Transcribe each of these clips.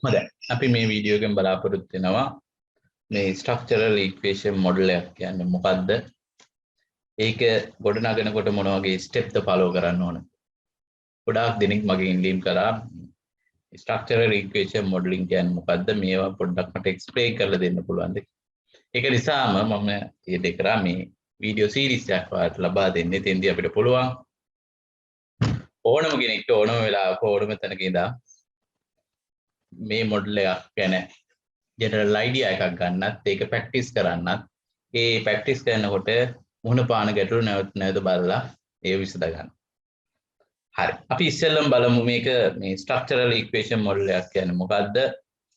හොඳයි. අපි මේ වීඩියෝ එකෙන් බලාපොරොත්තු වෙනවා මේ ස්ට්‍රක්චරල් ඉක්වේෂන් මොඩල් එකක් කියන්නේ මොකක්ද? ඒක ගොඩනගනකොට මොන වගේ ස්ටෙප්ද ෆලෝ කරන්න ඕන? ගොඩාක් දෙනෙක් මගෙන් ඉල්ලීම් කරා ස්ට්‍රක්චරල් ඉක්වේෂන් මොඩලින් කියන්නේ මොකක්ද? මේවා පොඩ්ඩක් මට එක්ස්ප්ලেইন කරලා දෙන්න පුළුවන්ද? ඒක නිසාම මම ඊට කරා මේ වීඩියෝ සීරීස් එකක් ඔයාලට ලබා දෙන්නේ. තෙන්දී අපිට පුළුවන් ඕනම කෙනෙක්ට ඕනම වෙලාවක ඕනම තැනක ඉඳලා මේ මොඩල් එකක් ගැන ජෙනරල් අයිඩියා එකක් ගන්නත් ඒක ප්‍රැක්ටිස් කරන්නත් ඒ ප්‍රැක්ටිස් කරනකොට මුහුණ පාන ගැටලු නැවත නැවත බලලා ඒ විසඳ ගන්න. හරි. අපි ඉස්සෙල්ලම බලමු මේක මේ ස්ට්‍රක්චරල් ඉක්වේෂන් මොඩල් එකක් කියන්නේ මොකද්ද?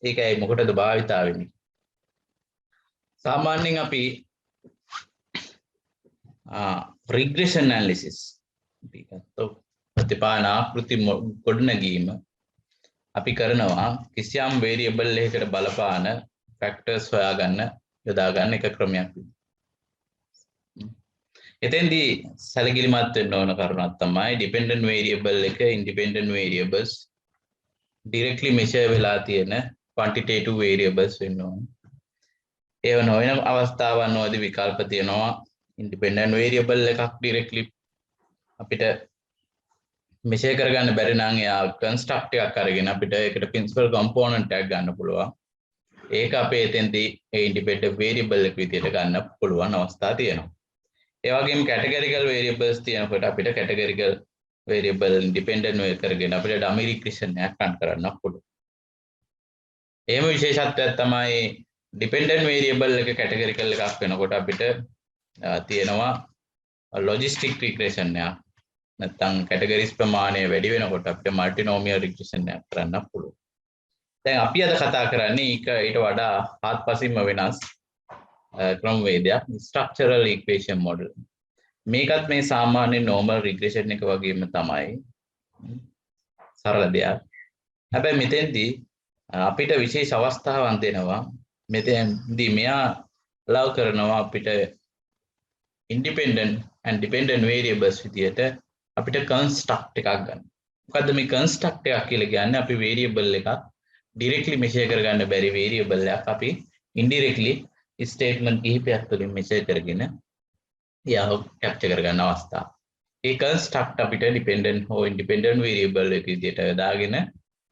ඒකයි මොකටද භාවිතා වෙන්නේ? සාමාන්‍යයෙන් අපි රිග්‍රෙෂන් ඇනලිසිස් ප්‍රතිපාන ආකෘති ගොඩනැගීම අපි කරනවා කිසියම් වේරියබල් එකකට බලපාන ෆැක්ටර්ස් හොයාගන්න යොදා ගන්න එක ක්‍රමයක්. එතෙන්දී සැලකිලිමත් වෙන්න ඕන කරුණක් තමයි ඩිපෙන්ඩන්ට් වේරියබල් එක ඉන්ඩිපෙන්ඩන්ට් වේරියබල්ස් ඩිරෙක්ට්ලි මෙෂර් වෙලා තියෙන ක්වොන්ටිටේටිව් වේරියබල්ස් වෙන්න ඕන. ඒව නොවන අවස්ථාවන් වලදී විකල්ප තියෙනවා ඉන්ඩිපෙන්ඩන්ට් වේරියබල් එකක් ඩිරෙක්ට්ලි අපිට මෙෂර් කරගන්න බැරි නම් එයා කන්ස්ට්‍රක්ට් එකක් අරගෙන අපිට ඒකට ප්‍රින්සිපල් කම්පෝනන්ට් එකක් ගන්න පුළුවන්. ඒක අපේ එතෙන්දී ඒ ඉන්ඩිපෙන්ඩන්ට් වේරියබල් එක විදිහට ගන්න පුළුවන් අවස්ථා තියෙනවා. ඒ වගේම කැටගරිකල් වේරියබල්ස් තියෙනකොට අපිට කැටගරිකල් වේරියබල් ඉන්ඩිපෙන්ඩන්ට් වේ කරගෙන අපිට ඩමි රිග්‍රෙෂන් එකක් රන් කරන්න පුළුවන්. එහෙම විශේෂත්වයක් තමයි ඩිපෙන්ඩන්ට් වේරියබල් එක කැටගරිකල් එකක් වෙනකොට අපිට තියෙනවා ලොජිස්ටික් රිග්‍රෙෂන් එකක්. නැත්නම් කැටගරිස් ප්‍රමාණය වැඩි වෙනකොට අපිට මල්ටිනෝමියල් රිග්‍රෙෂන් එකක් කරන්න පුළුවන්. දැන් අපි අද කතා කරන්නේ ඊට වඩා හාත්පසින්ම වෙනස් ක්‍රමවේදයක් ස්ට්‍රක්චරල් ඉක්වේෂන් මොඩල්. මේකත් මේ සාමාන්‍ය නෝමල් රිග්‍රෙෂන් එක වගේම තමයි. සරල දෙයක්. හැබැයි මෙතෙන්දී අපිට විශේෂ අවස්ථාවක් දෙනවා. මෙතෙන්දී මෙයා allow කරනවා අපිට independent and dependent variables විදියට අපිට construct එකක් ගන්න. මොකද්ද මේ construct එකක් කියලා කියන්නේ? අපි variable එකක් directly measure කරගන්න බැරි variable එකක් අපි indirectly statement කිහිපයක් තුළින් measure කරගෙන යාව capture කරගන්න අවස්ථාව. ඒ construct අපිට dependent හෝ independent variable එක විදියට යොදාගෙන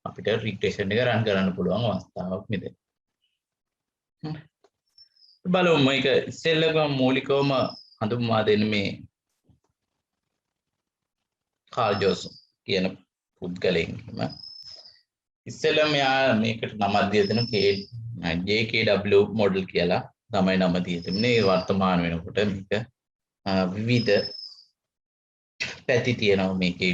අපිට regression එක run කරන්න පුළුවන් අවස්ථාවක් මෙතන. බලමු මේක ඉස්සෙල්ලම මූලිකවම හඳුන්වා දෙන්න මේ කාල් ජෝස් කියන පුද්ගලයෙක්ම ඉස්සෙල්ලම මෙයා මේකට නමක් දීලා දෙනවා JKW මොඩල් කියලා තමයි නම දීලා තිබුණේ. වර්තමාන වෙනකොට මේක විවිධ පැති තියෙනවා මේකේ.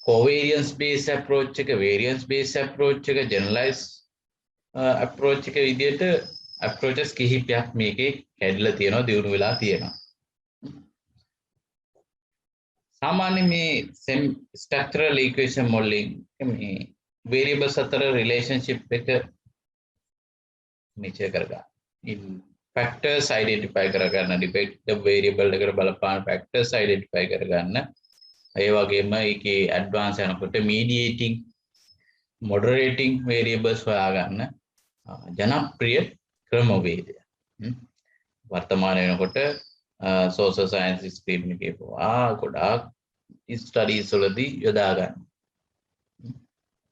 covariance based approach එක, variance based approach එක, generalized approach එක විදිහට approaches කිහිපයක් මේකේ හැදලා තියෙනවා, දියුණු වෙලා තියෙනවා. सामान्य में सेम स्ट्रक्चरल इक्वेशन मॉडलिंग में वेरिएबल्स अतर रिलेशनशिप एक नीचे करेगा इन फैक्टर्स आइडेंटिफाई करेगा ना डिपेंडेंट वेरिएबल अगर බලපාන फैक्टर्स आइडेंटिफाई කරගන්න ඒ වගේම ඒකේ ඇඩ්වාන්ස් යනකොට මීඩියේටිංగ్ මොඩරේටිංగ్ वेरिएबल्स හොයාගන්න ජනප්‍රිය ක්‍රමවේදය වර්තමාන වෙනකොට social science stream එකේ පවා ගොඩාක් studies වලදී යොදා ගන්න.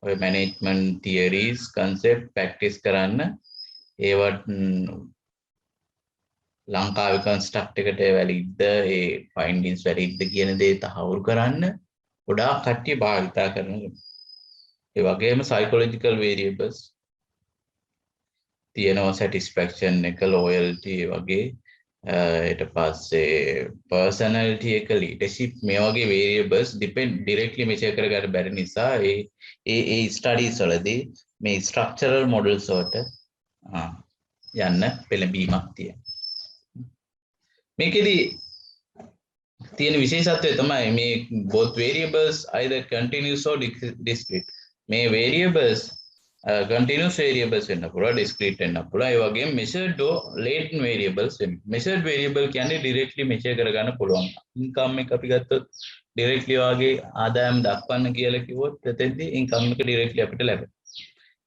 ඔය management theories concept practice කරන්න ඒවට ලංකාවේ construct එකට වැලිද්ද ඒ findings වැලිද්ද කියන දේ තහවුරු කරන්න ගොඩාක් කට්ටිය භාවිතා කරනවා. ඒ වගේම psychological variables තියෙනවා satisfaction එක loyalty වගේ ඊට පස්සේ personality එක leadership මේ වගේ variables depend directly measure කරගන්න බැරි නිසා ඒ studies වලදී මේ structural models වලට යන්න පෙළඹීමක් තියෙනවා. මේකෙදි තියෙන විශේෂත්වය තමයි මේ both variables either continuous or discrete. මේ variables continuous variables වෙන්න පුළුවන්, discrete වෙන්න පුළුවන්. ඒ වගේම measured or latent variables වෙන්න. measured variable කියන්නේ directly measure කරගන්න පුළුවන්. income එක අපි ගත්තොත් directly වාගේ ආදායම් දක්වන්න කියලා කිව්වොත් එතෙන්දී income එක directly අපිට ලැබෙනවා.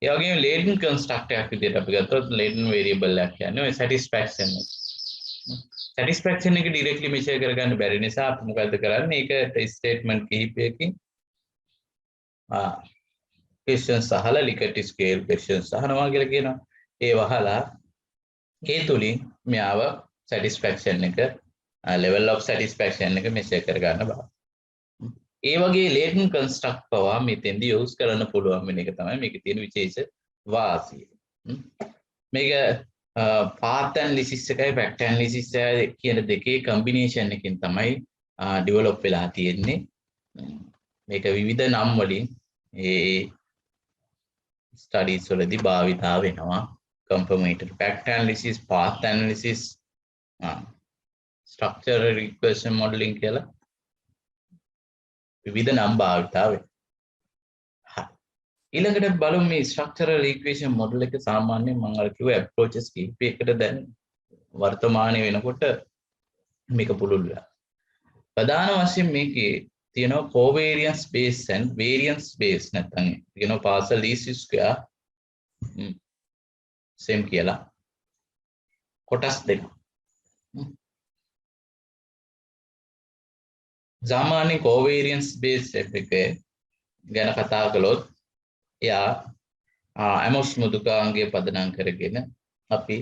ඒ වගේම latent construct එකක් විදිහට අපි ගත්තොත් latent variable එකක් කියන්නේ ඔය satisfaction එක. satisfaction එක directly measure කරගන්න බැරි නිසා අපි මොකද්ද කරන්නේ? ඒක statement කිහිපයකින් questions අහලා Likert scale questions අහනවා කියලා කියනවා. ඒ වහලා ඒ තුලින් මෙයාව satisfaction එක level of satisfaction එක measure කරගන්න බෑ. ඒ වගේ latent construct පවා මෙතෙන්දී use කරන්න පුළුවන් වෙන එක තමයි මේකේ තියෙන විශේෂ වාසිය. මේක path analysis එකයි fact analysis කියන දෙකේ combination එකකින් තමයි develop වෙලා තියෙන්නේ. මේක විවිධ නම් වලින් ඒ studies වලදී භාවිතා වෙනවා. confirmatory fact analysis, path analysis, structural regression modeling කියලා විවිධ නම් භාවිතා වෙනවා. ඊළඟට බලමු මේ structural equation model එක සාමාන්‍යයෙන් මම අර කිව්ව approaches කිහිපයකට දැන් වර්තමානයේ වෙනකොට මේක පුළුල් වෙනවා. ප්‍රධාන වශයෙන් මේකේ තියෙනවා covariance based and variance based නැත්නම් කියනවා partial least square same කියලා කොටස් දෙක. සාමාන්‍ය covariance based එක ගැන කතා කළොත් එයා ඇමොස් මුදුකාංගය පදනම් කරගෙන අපි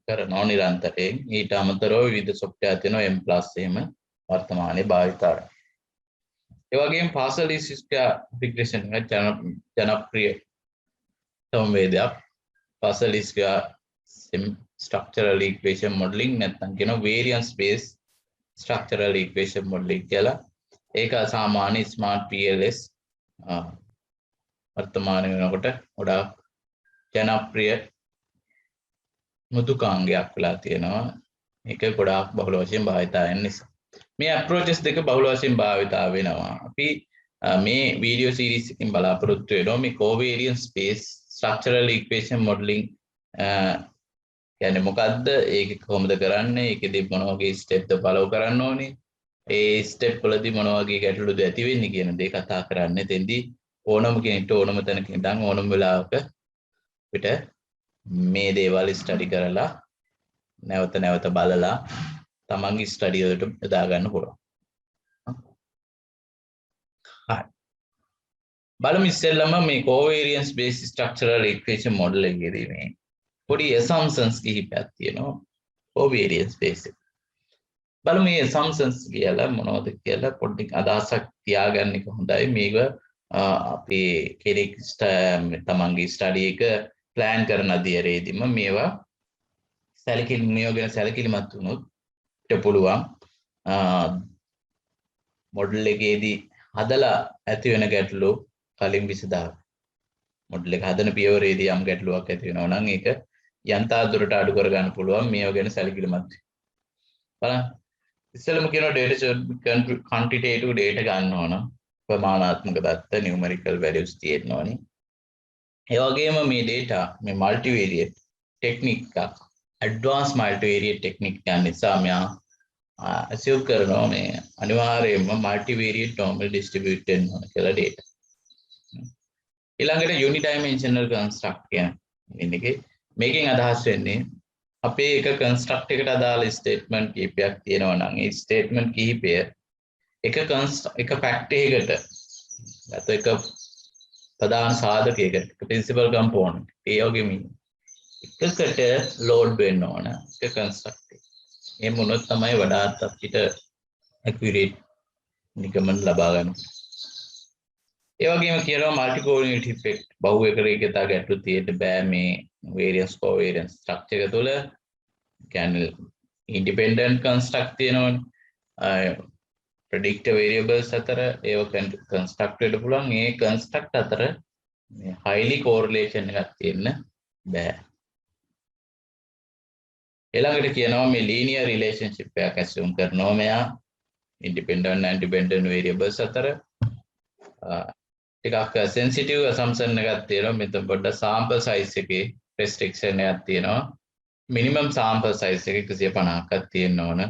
කරනවා නිරන්තරයෙන්. ඊට අමතරව විවිධ software තියෙනවා M+ එහෙම වර්තමානයේ භාවිතය. ඒ වගේම partial least square regression එක ජනප්‍රිය සංවේදයක්. partial least square structural equation modeling නැත්නම් කියනවා variance based structural equation modeling කියලා. ඒක සාමාන්‍ය smart PLS වර්තමාන වෙනකොට ගොඩාක් ජනප්‍රිය මෘදුකාංගයක් වෙලා තියෙනවා. මේක ගොඩාක් බහුල වශයෙන් භාවිතා වෙන නිසා මේ approaches දෙක බහුල වශයෙන් භාවිතා වෙනවා. අපි මේ වීඩියෝ සීරීස් එකකින් බලාපොරොත්තු වෙනවා මේ covariance based structural equation modeling කියන්නේ මොකද්ද? ඒක කොහොමද කරන්නේ? ඒකෙදි මොන වගේ ස්ටෙප් ද ෆලෝ කරන්න ඕනේ? ඒ ස්ටෙප් වලදී මොන වගේ ගැටලුද ඇති වෙන්නේ කියන දේ කතා කරන්නේ. එතෙන්දී ඕනම කෙනෙක්ට ඕනම තැනක ඉඳන් ඕනම වෙලාවක පිට මේ දේවල් ස්ටඩි කරලා නැවත නැවත බලලා තමන්ගේ ස්ටඩි වලට යොදා ගන්න පුළුවන්. හරි. බලමු ඉස්සෙල්ලම මේ covariance based structural equation model එකේදී මේ පොඩි assumptions කිහිපයක් තියෙනවා covariance based. බලමු මේ assumptions කියලා මොනවද කියලා පොඩ්ඩක් අදහසක් තියාගන්න එක හොඳයි. මේක අපි කෙනෙක් තමන්ගේ ස්ටඩි එක ප්ලෑන් කරන අධ්‍යයනයේදීම මේවා සැලකිලිමත් වුණොත් අපිට පුළුවන් මොඩල් එකේදී හදලා ඇති වෙන ගැටලු කලින් විසඳා මොඩල් එක හදන පියවරේදී යම් ගැටලුවක් ඇති වෙනවා නම් ඒක යන්තා දුරට අඩු කර ගන්න පුළුවන් මේව ගැන සැලකිලිමත් බලන්න. ඉස්සෙල්ලම කියනවා data quantitative data ගන්න ඕන. ප්‍රමාණාත්මක දත්ත numerical values තියෙන්න ඕනේ. ඒ වගේම මේ data මේ multivariate technique එකක් advanced multivariate technique ගන්න නිසා මෙයා assume කරනවා මේ අනිවාර්යයෙන්ම multivariate normal distributed වෙන්න ඕන කියලා data. ඊළඟට unidimensional construct කියන්නේ මේකෙන් අදහස් වෙන්නේ අපේ එක construct එකට අදාළ statement කිහිපයක් තියෙනවා නම් ඒ statement කිහිපය එක fact එකකට නැත්නම් එක ප්‍රධාන සාධකයකට principal component ඒ වගේම එකකට load වෙන්න ඕන එක construct එක. එහෙම වුණොත් තමයි වඩාත් අපිට accurate නිගමන ලබා ගන්න. ඒ වගේම කියනවා multi-coordinate effect බහුවේකරේකතා ගැටලු තියෙන්න බෑ මේ variance covariance structure එක තුළ. කියන්නේ independent construct තියෙනවනේ predictor variables අතර ඒව construct වෙන්න පුළුවන්. ඒ construct අතර highly correlation එකක් තියෙන්න බෑ. ඊළඟට කියනවා මේ linear relationship එකක් assume කරනවා මෙයා independent and dependent variables අතර. ටිකක් sensitive assumption එකක් තියෙනවා. මෙතන පොඩ්ඩක් sample size එකේ restriction එකක් තියෙනවා. minimum sample size එක 150ක් තියෙන්න ඕන.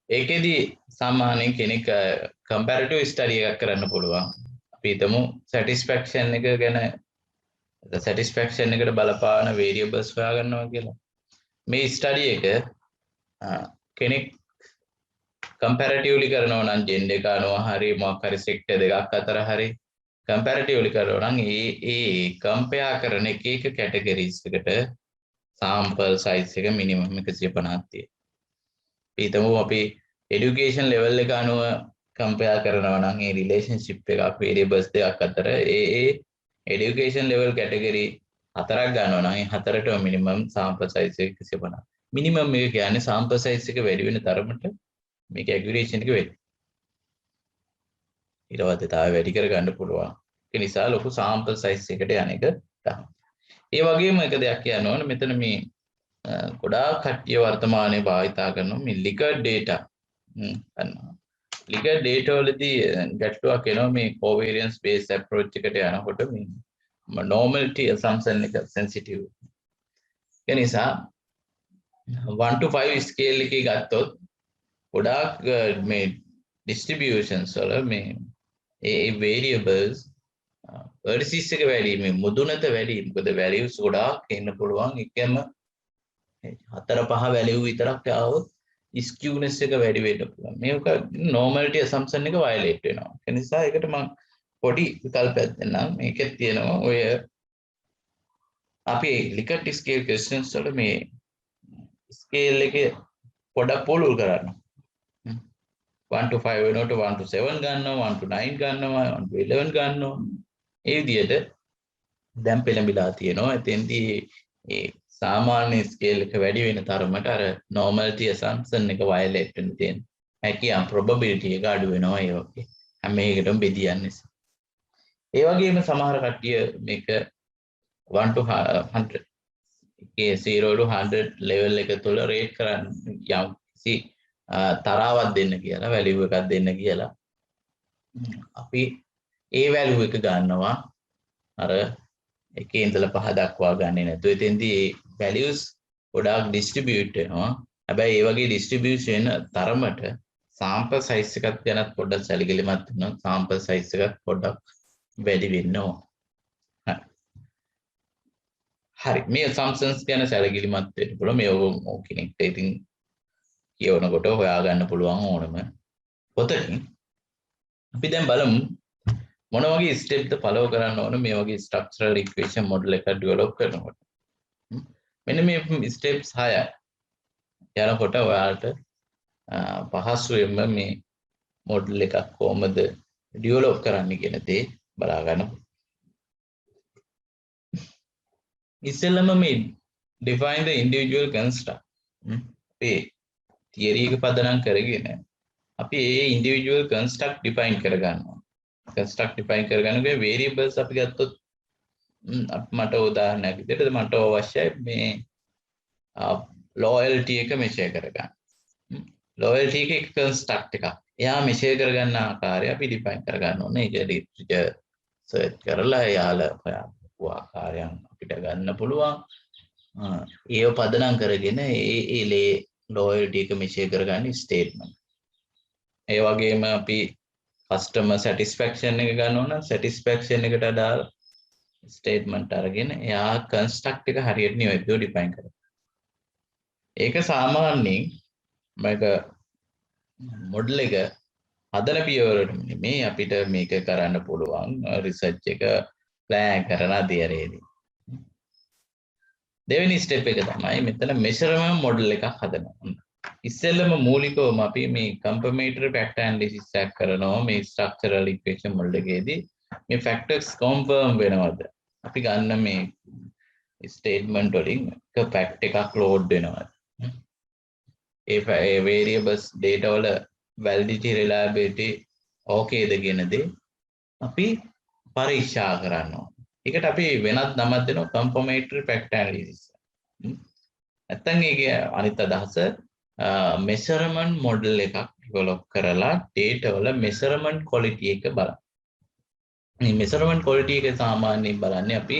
ඒකෙදි සාමාන්‍යයෙන් කෙනෙක් comparative study එකක් කරන්න පුළුවන්. අපි හිතමු satisfaction එක ගැන satisfaction එකට බලපාන variables හොයාගන්නවා කියලා. මේ study එක කෙනෙක් comparatively කරනවා නම් gender එක අනුව හරි මොකක් හරි sector දෙකක් අතර හරි comparatively කරනවා නම් ඒ compare කරන එක categories එකට sample size එක minimum 150ක් තියෙනවා. හිතමු අපි education level එක අනුව compare කරනවා නම් ඒ relationship එකක් variables දෙකක් අතර ඒ education level category හතරක් ගන්නවා නම් ඒ හතරටම minimum sample size එක 150. minimum එක කියන්නේ sample size එක වැඩි වෙන තරමට මේක aggregation එක වැඩි. ඊට පස්සේ තව වැඩි කර ගන්න පුළුවන්. ඒ නිසා ලොකු sample size එකට යන එක තමයි. ඒ වගේම එක දෙයක් කියන්න ඕන මෙතන මේ ගොඩාක් කට්ටිය වර්තමානයේ භාවිතා කරන මේ liquid data ගන්නවා. liquid data වලදී ගැටලුවක් එනවා මේ covariance based approach එකට යනකොට මේ normality assumption එක sensitive. ඒ නිසා 1 to 5 scale එකේ ගත්තොත් ගොඩාක් මේ distributions වල මේ ඒ variables vertices එක වැඩි මේ මුදුනට වැඩි මොකද values ගොඩාක් එන්න පුළුවන් එකම 4-5 value විතරක් આવොත් skewness එක වැඩි වෙන්න පුළුවන් මේක normality assumption එක violate වෙනවා ඒ නිසා ඒකට මම පොඩි විකල්පයක් දෙන්නම් මේකෙත් තියෙනවා ඔය අපි Likert scale questions වල මේ scale එක පොඩක් පුළුල් කරන්න 1 to 5 වෙනකොට 1 to 7 ගන්නවා 1 to 9 ගන්නවා 1 to 11 ගන්නවා ඒ විදිහට දැන් පෙළඹිලා තියෙනවා එතෙන්දී ඒ සාමාන්‍ය ස්කේල් එක වැඩි වෙන තරමට අර normality assumption එක violate වෙන තියෙන හැකියාව probability එක අඩු වෙනවා ඒ වගේ හැම එකටම බෙදියන්නේ ඒ වගේම සමහර කට්ටිය මේක 1 to 100 ඒ 0 to 100 level එක තුල rate කරන්න යම් කිසි තරාවක් දෙන්න කියලා value එකක් දෙන්න කියලා අපි ඒ value එක ගන්නවා අර එකේ ඉඳලා 5 දක්වා ගන්නේ නැතුව එතෙන්දී values ගොඩාක් distribute වෙනවා හැබැයි ඒ වගේ distribution තරමට sample size එකක් ගැනත් පොඩ්ඩක් සැලකිලිමත් වෙනවා sample size එකක් පොඩ්ඩක් වැඩි වෙන්න ඕන හරි මේ assumptions ගැන සැලකිලිමත් වෙන්න පුළුවන් මේ ඔය කෙනෙක්ට ඉතින් කියවනකොට හොයාගන්න පුළුවන් ඕනම පොතකින් අපි දැන් බලමු මොන වගේ ස්ටෙප් ද follow කරන්න ඕන මේ වගේ structural equation model එකක් develop කරනකොට මෙන්න මේ steps 6 යනකොට ඔයාලට පහසුවෙන්ම මේ model එකක් කොහොමද develop කරන්න කියන දේ බලා ගන්න. ඉස්සෙල්ලම මේ define the individual construct මේ theory එක පදනම් කරගෙන අපි ඒ individual construct define කරගන්නවා. construct define කරගන්නකොට variables අපි ගත්තොත් මට උදාහරණයක් විදිහට මට අවශ්‍යයි මේ loyalty එක measure කරගන්න. loyalty එක construct එකක්. එයා measure කරගන්න ආකාරය අපි define කරගන්න ඕනේ. ඒක literature search කරලා එයාලා හොයාපු ආකාරයන් අපිට ගන්න පුළුවන්. ඒව පදනම් කරගෙන ඒ loyalty එක measure කරගන්න statement. ඒ වගේම අපි customer satisfaction එක ගන්න ඕන satisfaction එකට අදාළ statement අරගෙන එයා construct එක හරියට නියුව define කරනවා. ඒක සාමාන්‍යයෙන් මේක model එක හදන පියවරට මේ අපිට මේක කරන්න පුළුවන් research එක plan කරන අධ්‍යයනයේදී. දෙවෙනි step එක තමයි මෙතන measurement model එකක් හදනවා. ඉස්සෙල්ලම මූලිකවම අපි මේ confirmatory factor analysis එකක් කරනවා මේ structural equation model එකේදී මේ factors confirm වෙනවද අපි ගන්න මේ statement වලින් එක fact එකක් load වෙනවද ඒ variables data වල validity reliability okay ද කියන දේ අපි පරීක්ෂා කරනවා ඒකට අපි වෙනත් නමක් දෙනවා confirmatory factor analysis නැත්නම් ඒකේ අනිත් අදහස measurement model එකක් develop කරලා data වල measurement quality එක බලන්න. මේ measurement quality එක සාමාන්‍යයෙන් බලන්නේ අපි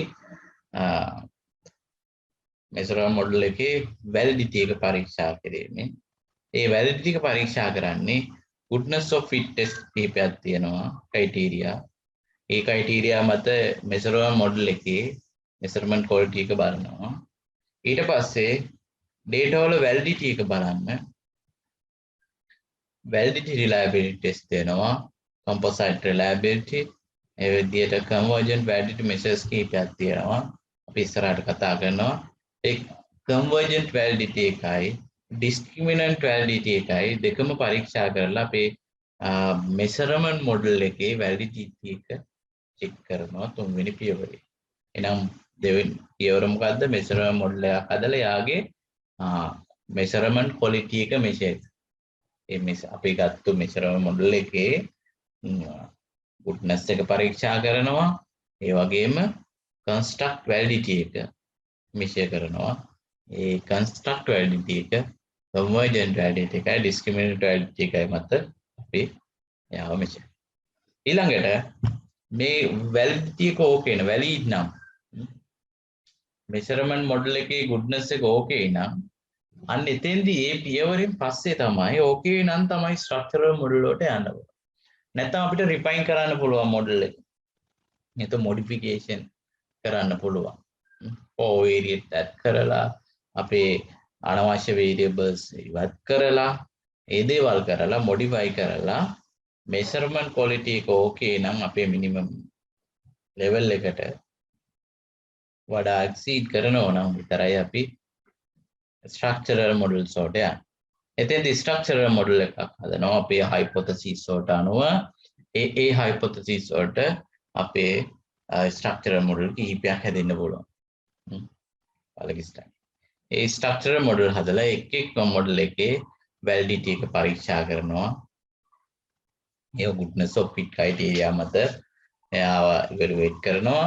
measurement model එකේ validity එක පරීක්ෂා කිරීමෙන්. ඒ validity එක පරීක්ෂා කරන්නේ goodness of fit test කීපයක් තියෙනවා criteria. ඒ ක්‍රයිටීරියා මත මෙසරමන්ට් මොඩල් එකේ මෙසර්මන්ට් ක්වොලිටි එක බලනවා. ඊට පස්සේ data වල validity එක බලන්න. validity reliability test දෙනවා. composite reliability ඒ විදිහට convergent validity measures කීපයක් තියෙනවා. අපි ඉස්සරහට කතා කරනවා. ඒ convergent validity එකයි discriminant validity එකයි දෙකම පරීක්ෂා කරලා අපේ measurement model එකේ validity එක check කරනවා තුන්වෙනි පියවරේ. එහෙනම් දෙවෙනි පියවර මොකද්ද? measurement model එකක් හදලා යාගේ measurement quality එක measure. ඒ අපි ගත්ත measurement model එකේ goodness එක පරීක්ෂා කරනවා. ඒ වගේම construct validity එක measure කරනවා. ඒ construct validity එක convergent validity එකයි discriminant validity එකයි මත අපි යාව measure. ඊළඟට මේ validity එක okay න valid නම් measurement model එකේ goodness එක okay නම් අන්න එතෙන්දී මේ පියවරෙන් පස්සේ තමයි okay නම් තමයි structural model වලට යන්න ඕනේ. නැත්නම් අපිට refine කරන්න පුළුවන් model එක. නැත්නම් modification කරන්න පුළුවන්. covariate add කරලා අපේ අනවශ්‍ය variables ඉවත් කරලා ඒ දේවල් කරලා modify කරලා measurement quality එක okay නම් අපේ minimum level එකට වඩා exceed කරනවා නම් විතරයි අපි structural models වලට යන්නේ. එතෙන්දී structural model එකක් හදනවා අපේ hypothesis වලට අනුව ඒ hypothesis වලට අපේ structural model කිහිපයක් හැදෙන්න පුළුවන්. පළවෙනි ඒ structural model හදලා එක් model එකේ validity එක පරීක්ෂා කරනවා. ඒ goodness of fit criteria මත එයාව evaluate කරනවා.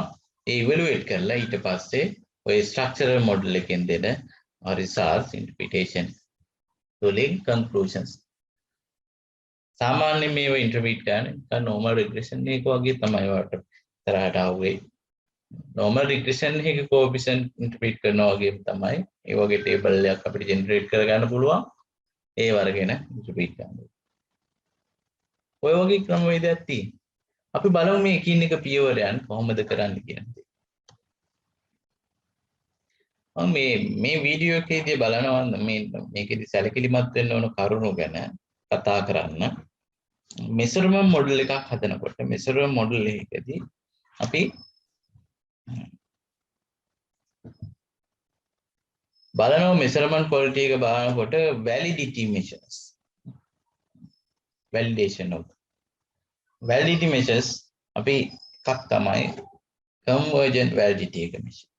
ඒ evaluate කරලා ඊට පස්සේ ඔය structural model එකෙන් දෙන results interpretation තුලින් conclusions සාමාන්‍ය මේව interpret කරන normal regression එක වගේ තමයි වට තරහට ආවේ. normal regression එකේ coefficient interpret කරනවා වගේ තමයි. ඒ වගේ table එකක් අපිට generate කරගන්න පුළුවන්. ඒ වර්ගෙන interpret කරනවා. ඔය වගේ ක්‍රමවේදයක් තියෙනවා. අපි බලමු මේ එකින් එක පියවරයන් කොහොමද කරන්න කියන්නේ. මේ වීඩියෝ එකේදී බලනවා මේකෙදි සැලකිලිමත් වෙන්න ඕන කරුණු ගැන කතා කරන්න. measurement model එකක් හදනකොට measurement model එකේදී අපි බලනවා measurement quality එක බලනකොට validity measures validation of validity measures අපි එකක් තමයි convergent validity එක measure.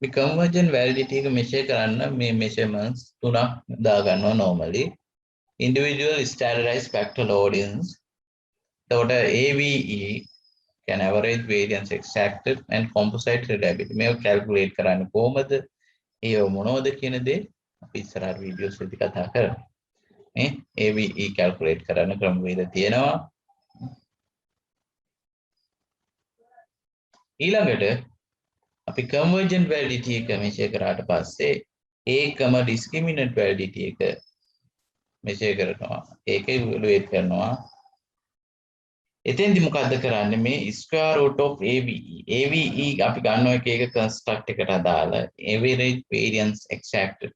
මේ convergent validity එක measure කරන්න මේ measurements තුනක් දා ගන්නවා normally. individual standardized factor loadings. එතකොට AVE can average variance extracted and composite reliability. මේක calculate කරන්න කොහොමද? ඒ මොනවද කියන දේ අපි ඉස්සරහ වීඩියෝස් වලදී කතා කරමු. මේ AVE calculate කරන්න ක්‍රමවේද තියෙනවා. ඊළඟට අපි convergent validity එක measure කරාට පස්සේ ඒකම discriminant validity එක measure කරනවා. ඒක evaluate කරනවා. එතෙන්දි මොකද්ද කරන්නේ? මේ square root of AVE. AVE අපි ගන්නවා එක construct එකට අදාළ average variance extracted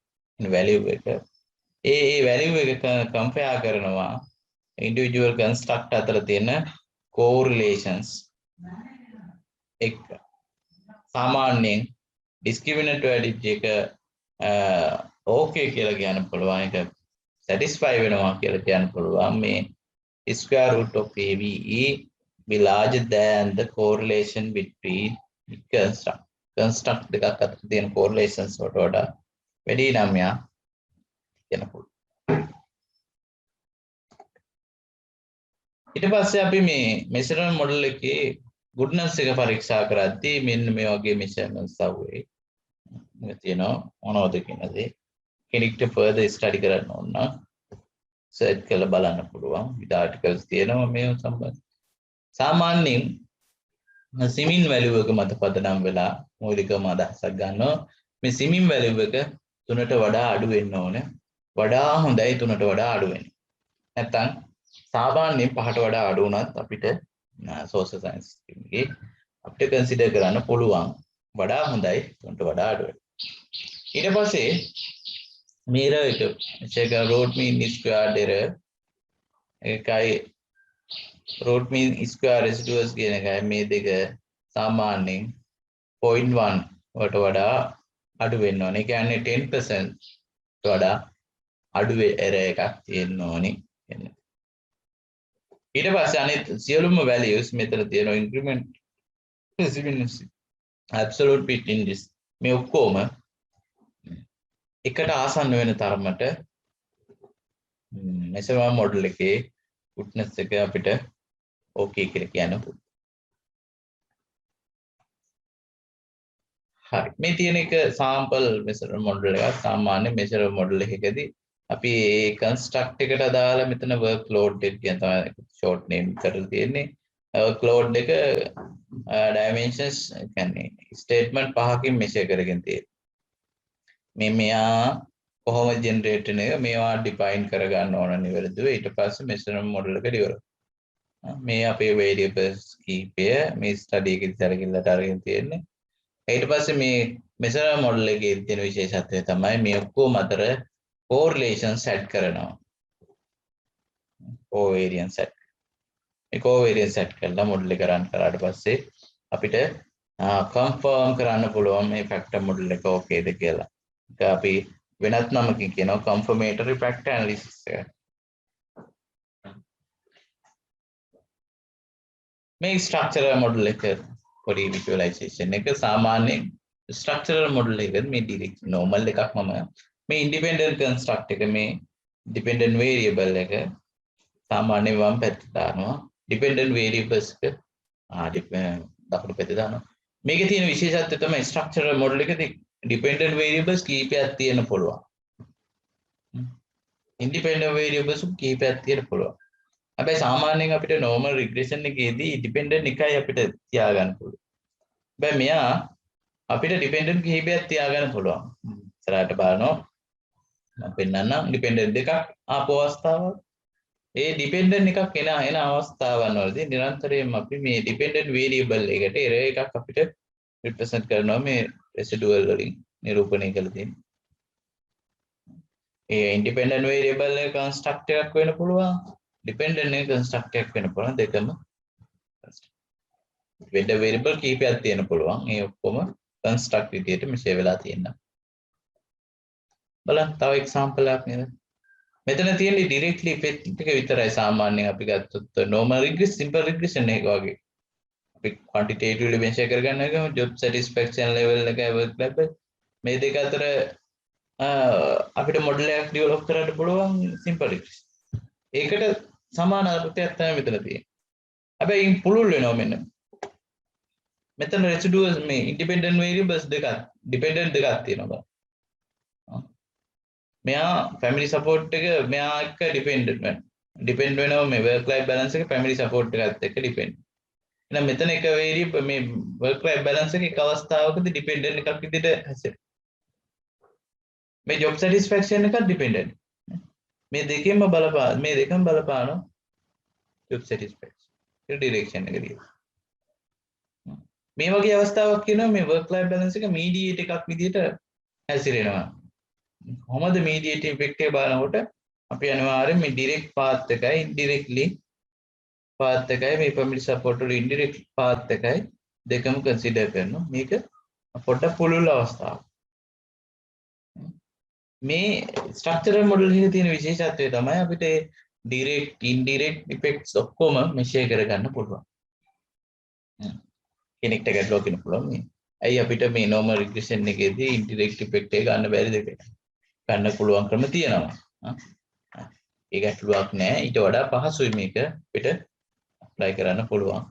value එක. ඒ value එක compare කරනවා individual construct අතර තියෙන correlations එක. සාමාන්‍යයෙන් discriminant validity එක okay කියලා කියන්න පුළුවන්. ඒක satisfy වෙනවා කියලා කියන්න පුළුවන්. මේ square root of AVE be larger than the correlation between construct දෙකක් අතර තියෙන correlations වලට වඩා වැඩි නම් යා කියන පුළුවන්. ඊට පස්සේ අපි මේ measurement model එකේ goodness එක පරීක්ෂා කරද්දී මෙන්න මේ වගේ measurements ආවේ. මේ තියෙනවා මොනවද කියන දේ. කෙනෙක්ට further study කරන්න ඕන නම් search කරලා බලන්න පුළුවන්. විවිධ articles තියෙනවා මේ සම්බන්ධ. සාමාන්‍යයෙන් simin value එක මත පදනම් වෙලා මූලිකම අදහසක් ගන්නවා. මේ simin value එක 3ට වඩා අඩු වෙන්න ඕනේ. වඩා හොඳයි 3ට වඩා අඩු වෙන්න. නැත්නම් සාමාන්‍යයෙන් 5ට වඩා අඩු වුණත් අපිට social science එකේ අපිට කන්සිඩර් කරන්න පුළුවන් වඩා හොඳයි උන්ට වඩා අඩුයි. ඊට පස්සේ මේර එක check root mean squared error එකයි root mean square residuals කියන එකයි මේ දෙක සාමාන්‍යයෙන් 0.1 වලට වඩා අඩු වෙන්න ඕනේ. ඒ කියන්නේ 10% වඩා අඩු error එකක් තියෙන්න ඕනේ. ඊට පස්සේ අනිත් සියලුම values මෙතන තියෙනවා increment resilience absolute bit index මේ ඔක්කොම එකට ආසන්න වෙන තරමට මෙසර් මොඩල් එකේ goodness එක අපිට okay කියලා කියන්න පුළුවන්. හරි මේ තියෙන එක sample මෙසර් මොඩල් එකක්. සාමාන්‍ය මෙසර් මොඩල් එකකදී අපි ඒ construct එකට අදාළ මෙතන workload එක කියන තමයි short name කරලා තියෙන්නේ. workload එක dimensions කියන්නේ statement පහකින් measure කරගෙන තියෙනවා. මෙයා කොහොමද generate වෙන එක මේවා define කරගන්න ඕන නිවැරදිව. ඊට පස්සේ measurement model එක develop. මේ අපේ variables කීපය මේ study එකේ ඉස්සරගිල්ලට අරගෙන තියෙන්නේ. ඊට පස්සේ මේ measurement model එකේ තියෙන විශේෂත්වය තමයි මේ ඔක්කොම අතර correlation set කරනවා. covariance set. මේ covariance set කරලා model එක run කරාට පස්සේ අපිට confirm කරන්න පුළුවන් මේ factor model එක okay ද කියලා. ඒක අපි වෙනත් නමකින් කියනවා confirmatory factor analysis එක. මේ structural model එක පොඩි visualization එක සාමාන්‍යයෙන් structural model එක මේ direct normal එකක් මම මේ independent construct එක මේ dependent variable එක සාමාන්‍යයෙන් වම් පැත්තට දානවා dependent variables එක දකුණු පැත්තට දානවා. මේකේ තියෙන විශේෂත්වය තමයි structural model එකේ dependent variables කීපයක් තියෙන්න පුළුවන්. independent variables කීපයක් තියෙන්න පුළුවන්. හැබැයි සාමාන්‍යයෙන් අපිට normal regression එකේදී dependent එකයි අපිට තියාගන්න පුළුවන්. හැබැයි මෙයා අපිට dependent කිහිපයක් තියාගන්න පුළුවන්. ඉස්සරහට බලනවා මම පෙන්නන්නම් dependent දෙකක් ආපු අවස්ථාවක්. ඒ dependent එකක් එන අවස්ථාවන් වලදී නිරන්තරයෙන්ම අපි මේ dependent variable එකට error එකක් අපිට represent කරනවා මේ residual වලින් නිරූපණය කරලා තියෙනවා. ඒ independent variable එක construct එකක් වෙන්න පුළුවන්. dependent එක construct එකක් වෙන්න පුළුවන්. දෙකම dependent variable කීපයක් තියෙන්න පුළුවන්. ඒ ඔක්කොම construct විදියට මෙෂේ වෙලා තියෙනවා. බලන්න තව example එකක් නේද? මෙතන තියෙන්නේ directly effect එක විතරයි සාමාන්‍යයෙන් අපි ගත්තොත් normal regression simple regression එක වගේ. අපි quantitatively measure කරගන්න එක job satisfaction level එක work level මේ දෙක අතර අපිට model එකක් develop කරන්න පුළුවන් simple regression. ඒකට සමාන අර්ථයක් තමයි මෙතන තියෙන්නේ. හැබැයි පුළුල් වෙනවා මෙන්න. මෙතන residuals මේ independent variables දෙකක් dependent දෙකක් තියෙනවා. මෙයා family support එක මෙයා එක්ක depend වෙනවා මේ work life balance එක family support එකත් එක්ක depend. එහෙනම් මෙතන එක variable මේ work life balance එක අවස්ථාවකදී dependent එකක් විදිහට හැසිරෙනවා. මේ job satisfaction එකත් dependent. මේ දෙකෙන්ම බලපානවා job satisfaction. ඒ direction එක දිහා. මේ වගේ අවස්ථාවක් කියනවා මේ work life balance එක mediate එකක් විදිහට හැසිරෙනවා. කොහොමද mediate effect එක බලනකොට අපි අනිවාර්යෙන් මේ direct path එකයි indirectly path එකයි මේ family support වල indirect path එකයි දෙකම consider කරනවා. මේක පොඩ්ඩක් පුළුල් අවස්ථාවක්. මේ structural model එකේ තියෙන විශේෂත්වය තමයි අපිට direct indirect effects ඔක්කොම measure කරගන්න පුළුවන්. කෙනෙක්ට ගැටලුවක් වෙන්න පුළුවන් මේ. ඇයි අපිට මේ normal regression එකේදී indirect effect එක ගන්න බැරිද කියලා. ගන්න පුළුවන් ක්‍රම තියෙනවා. ඒ ගැටලුවක් නෑ. ඊට වඩා පහසුයි මේක අපිට apply කරන්න පුළුවන්.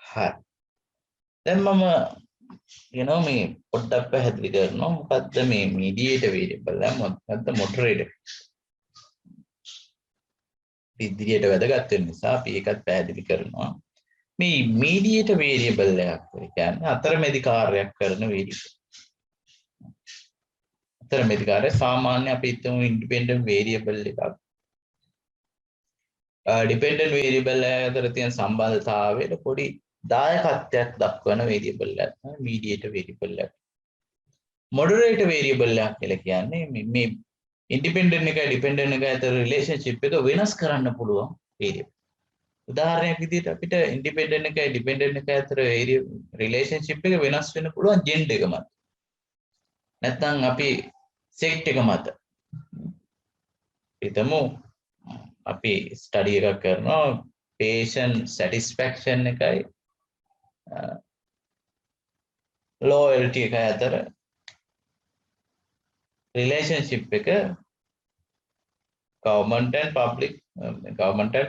හරි. දැන් මම මේ පොඩ්ඩක් පැහැදිලි කරනවා මොකද්ද මේ mediator variable එක මොකද්ද moderator ඉදිරියට වැදගත් වෙන නිසා අපි ඒකත් පැහැදිලි කරනවා. මේ mediator variable එකක් කියන්නේ අතරමැදි කාර්යයක් කරන variable. අතරමැදි කාර්ය සාමාන්‍ය අපි හිතමු independent variable එකක්. ඩිපෙන්ඩන්ට් වේරියබල් එක අතර තියෙන සම්බන්ධතාවයට පොඩි දායකත්වයක් දක්වන වේරියබල් එකක් තමයි මීඩියේටර් වේරියබල් එක. මොඩරේටර් වේරියබල් එකක් කියලා කියන්නේ මේ ඉන්ඩිපෙන්ඩන්ට් එකයි ඩිපෙන්ඩන්ට් එකයි අතර රිලේෂන්ෂිප් එක වෙනස් කරන්න පුළුවන් වේරියබල්. උදාහරණයක් විදිහට අපිට ඉන්ඩිපෙන්ඩන්ට් එකයි ඩිපෙන්ඩන්ට් එකයි අතර රිලේෂන්ෂිප් එක වෙනස් වෙන්න පුළුවන් ජෙන්ඩර් එක මත. නැත්නම් අපි සෙක්ට් එක මත. හිතමු අපි ස්ටඩි එකක් කරනවා patient satisfaction එකයි loyalty එකයි අතර relationship එක government and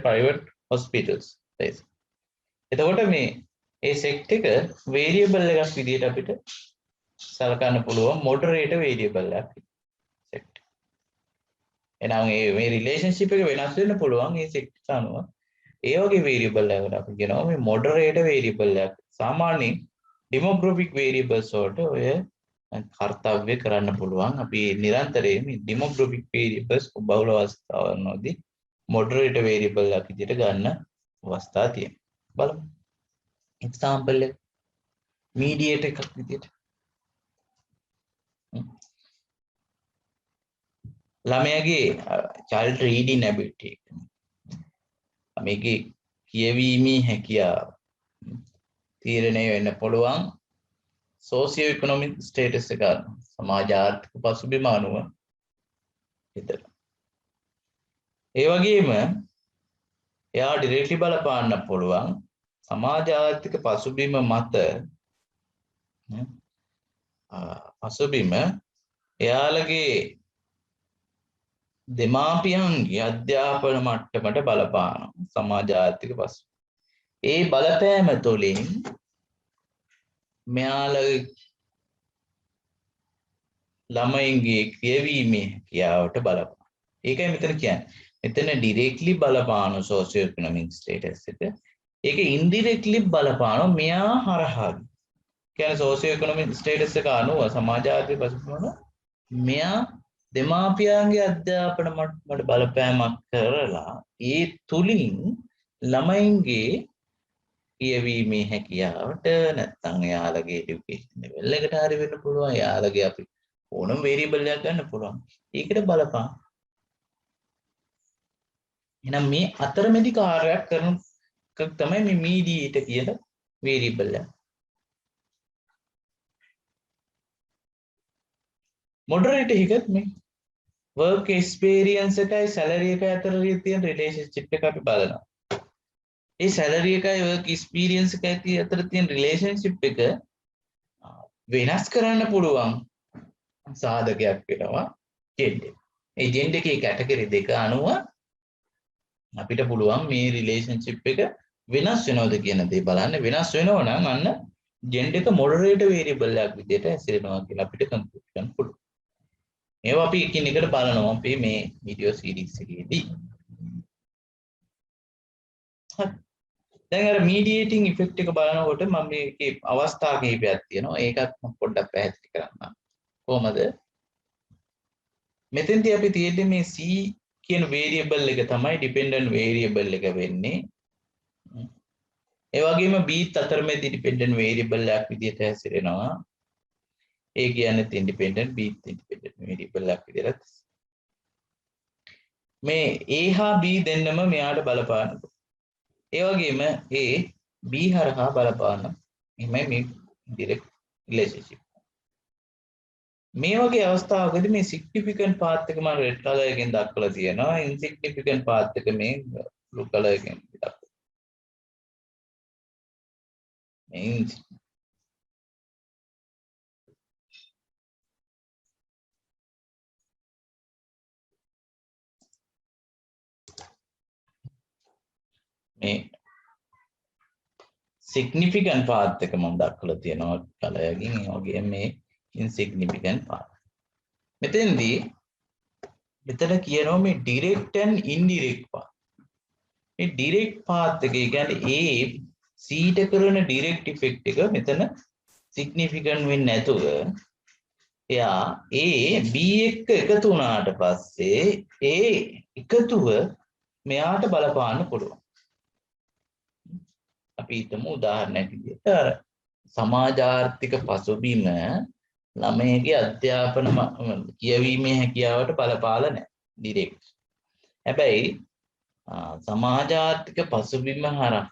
private hospitals. එතකොට මේ සෙක්ට් එක variable එකක් විදිහට අපිට සලකන්න පුළුවන් moderator variable එකක්. එහෙනම් මේ රිලේෂන්ෂිප් එක වෙනස් වෙන්න පුළුවන් මේ සෙක්ට් අනුව. ඒ වගේ වේරියබල් එකකට අපි කියනවා මේ මොඩරේටර් වේරියබල් එකක්. සාමාන්‍යයෙන් ඩෙමෝග්‍රැෆික් වේරියබල්ස් වලට ඔය කර්තව්‍ය කරන්න පුළුවන්. අපි නිරන්තරයෙන් මේ ඩෙමෝග්‍රැෆික් වේරියබල්ස් බහුල අවස්ථාවන් වලදී මොඩරේටර් වේරියබල් එකක් විදිහට ගන්න අවස්ථා තියෙනවා. බලමු. එක්සැම්පල් එක මීඩියේටර් එකක් විදිහට. ළමයාගේ child reading ability එක. මේකේ කියවීමේ හැකියාව තීරණය වෙන්න පුළුවන් socio economic status එක අනුව සමාජ ආර්ථික පසුබිම අනුව විතර. ඒ වගේම එයා ඩිරෙක්ට්ලි බලපාන්න පුළුවන් සමාජ ආර්ථික පසුබිම මත පසුබිම එයාලගේ දෙමාපියන්ගේ අධ්‍යාපන මට්ටමට බලපාන සමාජ ආර්ථික පසු. ඒ බලපෑම තුළින් මෙයාලගේ ළමයින්ගේ කියවීමේ හැකියාවට බලපාන. ඒකයි මෙතන කියන්නේ. මෙතන ඩිරෙක්ට්ලි බලපාන සෝෂියෝ ඉකොනොමික් ස්ටේටස් එක. ඒක ඉන්ඩිරෙක්ට්ලි බලපාන මෙයා හරහා. කියන්නේ සෝෂියෝ ඉකොනොමික් ස්ටේටස් එක අනුව සමාජ ආර්ථික පසුබිම මෙයා දෙමාපියන්ගේ අධ්‍යාපන මට්ටමට බලපෑමක් කරලා ඒ තුලින් ළමයින්ගේ කියවීමේ හැකියාවට නැත්නම් එයාලගේ এডুকেෂන් ලෙවල් එකට හරි වෙන්න පුළුවන්. එයාලගේ අපි ඕනම වේරියබල් එකක් ගන්න පුළුවන්. ඒකට බලපාන. එහෙනම් මේ අතරමැදි කාර්යයක් කරන එකක් තමයි මේ මීඩියේටර් කියන වේරියබල් එක. මොඩරේටර් එකත් මේ work experience එකයි salary එකයි අතර තියෙන relationship එක අපි බලනවා. ඒ salary එකයි work experience එකයි අතර තියෙන relationship එක වෙනස් කරන්න පුළුවන් සාධකයක් වෙනවා gender. ඒ gender එකේ category දෙක අනුව අපිට පුළුවන් මේ relationship එක වෙනස් වෙනවද කියන දේ බලන්න. වෙනස් වෙනව නම් අන්න gender එක moderate variable එකක් විදිහට හැසිරෙනවා කියලා අපිට conclude කරන්න පුළුවන්. ඒවා අපි එකින් එකට බලනවා අපි මේ වීඩියෝ සීරීස් එකේදී. දැන් අර මීඩියේටිං ඉෆෙක්ට් එක බලනකොට මම මේකේ අවස්ථා කිහිපයක් තියෙනවා. ඒකත් මම පොඩ්ඩක් පැහැදිලි කරන්නම්. කොහොමද? මෙතෙන්දී අපි තියෙන්නේ මේ C කියන වේරියබල් එක තමයි ඩිපෙන්ඩන්ට් වේරියබල් එක වෙන්නේ. ඒ වගේම B අතරමැදි ඩිපෙන්ඩන්ට් වේරියබල් එකක් විදිහට හැසිරෙනවා. A කියන්නේ ඉන්ඩිපෙන්ඩන්ට් B ඉන්ඩිපෙන්ඩන්ට් වේරියබල් එකක් විදිහට. මේ A හා B දෙන්නම මෙයාට බලපාන. ඒ වගේම A B හරහා බලපාන. එහමයි මේ ඩිරෙක්ට් රිලේෂන්ෂිප්. මේ වගේ අවස්ථාවකදී මේ සිග්නිෆිකන්ට් පාත් එක මම රෙඩ් කලර් එකෙන් දක්වලා තියෙනවා. ඉන්සිග්නිෆිකන්ට් පාත් එක මේ බ්ලූ කලර් එකෙන් දක්වලා. මේ significant path එක මම දක්වලා තියෙනවා කලයකින්. ඒ වගේ මේ insignificant path. මෙතෙන්දී මෙතන කියනවා මේ direct and indirect path. මේ direct path එක කියන්නේ A C ට කරන direct effect එක මෙතන significant වෙන්නේ නැතුව එයා A B එක්ක එකතු වුණාට පස්සේ ඒ එකතුව මෙයාට බලපාන්න පුළුවන්. අපි හිතමු උදාහරණයක් විදිහට අර සමාජාර්ථික පසුබිම ළමයේගේ අධ්‍යාපන කියවීමේ හැකියාවට බලපාලා නැහැ ඩිරෙක්ට්. හැබැයි සමාජාර්ථික පසුබිම හරහා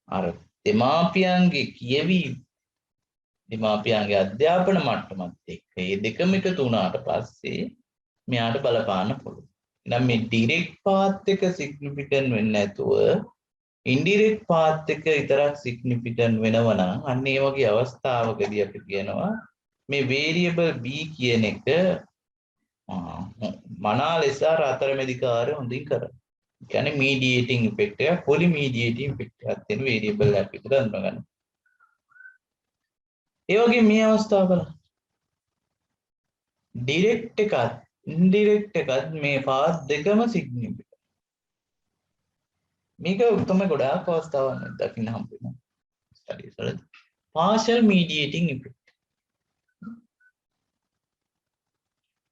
අර දෙමාපියන්ගේ කියවීම දෙමාපියන්ගේ අධ්‍යාපන මට්ටමත් එක්ක මේ දෙකම එකතු වුණාට පස්සේ මෙයාට බලපාන්න පුළුවන්. එහෙනම් මේ ඩිරෙක්ට් පාත් එක සිග්නිෆිකන්ට් වෙන්නේ නැතුව ඉන්ඩිරෙක්ට් පාත් එක විතරක් සිග්නිෆිකන්ට් වෙනවා නම් අන්න ඒ වගේ අවස්ථාවකදී අපි කියනවා මේ වේරියබල් b කියන එක මනා ලෙස අතරමැදි කාර්ය හොඳින් කරනවා. ඒ කියන්නේ මීඩියේටිං ඉෆෙක්ට් එක පොලි මීඩියේටිං ඉෆෙක්ට් එකක් තියෙන වේරියබල් එකක් විතර අඳුනගන්න. ඒ වගේ මේ අවස්ථාව බලන්න. ඩිරෙක්ට් එකත් ඉන්ඩිරෙක්ට් එකත් මේ පාත් දෙකම සිග්නිෆිකන්ට්. මේක තමයි ගොඩාක් අවස්ථාවන් දකින්න හම්බ වෙනවා ස්ටඩීස් වලදී. partial mediating effect.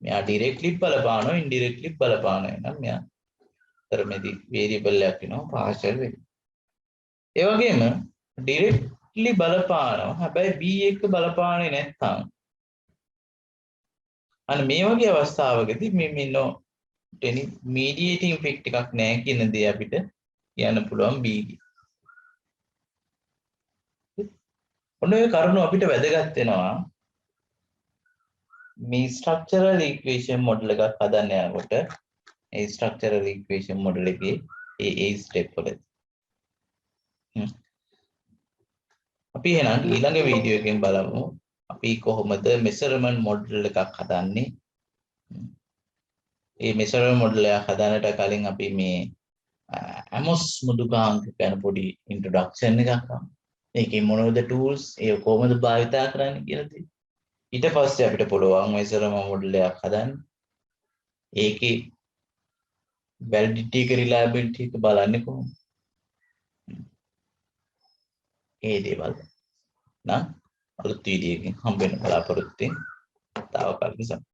මෙයා directly බලපානවා indirectly බලපානවා නම් මෙයා තරමේදී variable එකක් වෙනවා partial variable. ඒ වගේම directly බලපානවා හැබැයි b එක බලපාන්නේ නැත්නම් අන්න මේ වගේ අවස්ථාවකදී මේ නෝ mediating effect එකක් නැහැ කියන දේ අපිට කියන්න පුළුවන් b. ඔන්න ඔය කරුණු අපිට වැදගත් වෙනවා මේ ස්ට්‍රක්චරල් ඉක්වේෂන් මොඩල් එකක් හදන්න යනකොට ඒ ස්ට්‍රක්චරල් ඉක්වේෂන් මොඩල් එකේ ඒ ස්ටෙප් වලදී අපි එහෙනම් ඊළඟ වීඩියෝ එකෙන් බලමු අපි කොහොමද මෙෂර්මන්ට් මොඩල් එකක් හදන්නේ. මේ මෙෂර්මන්ට් මොඩල් එක හදන්නට කලින් අපි මේ ඇමොස් මුදුකාංක ගැන පොඩි ඉන්ට්‍රොඩක්ෂන් එකක් ගමු. ඒකේ මොනවද ටූල්ස් ඒ කොහොමද භාවිතා කරන්නේ කියලා තියෙනවා. ඊට පස්සේ අපිට පුළුවන් මෙෂර්මන්ට් මොඩල් එකක් හදන්න. ඒකේ වැලිඩිටි එක රිලයබිලිටි එක බලන්නේ කොහොමද? ඒ දේවල් නම් අලුත් වීඩියෝ එකකින් හම්බ වෙන බලාපොරොත්තු වෙන තාවකාලික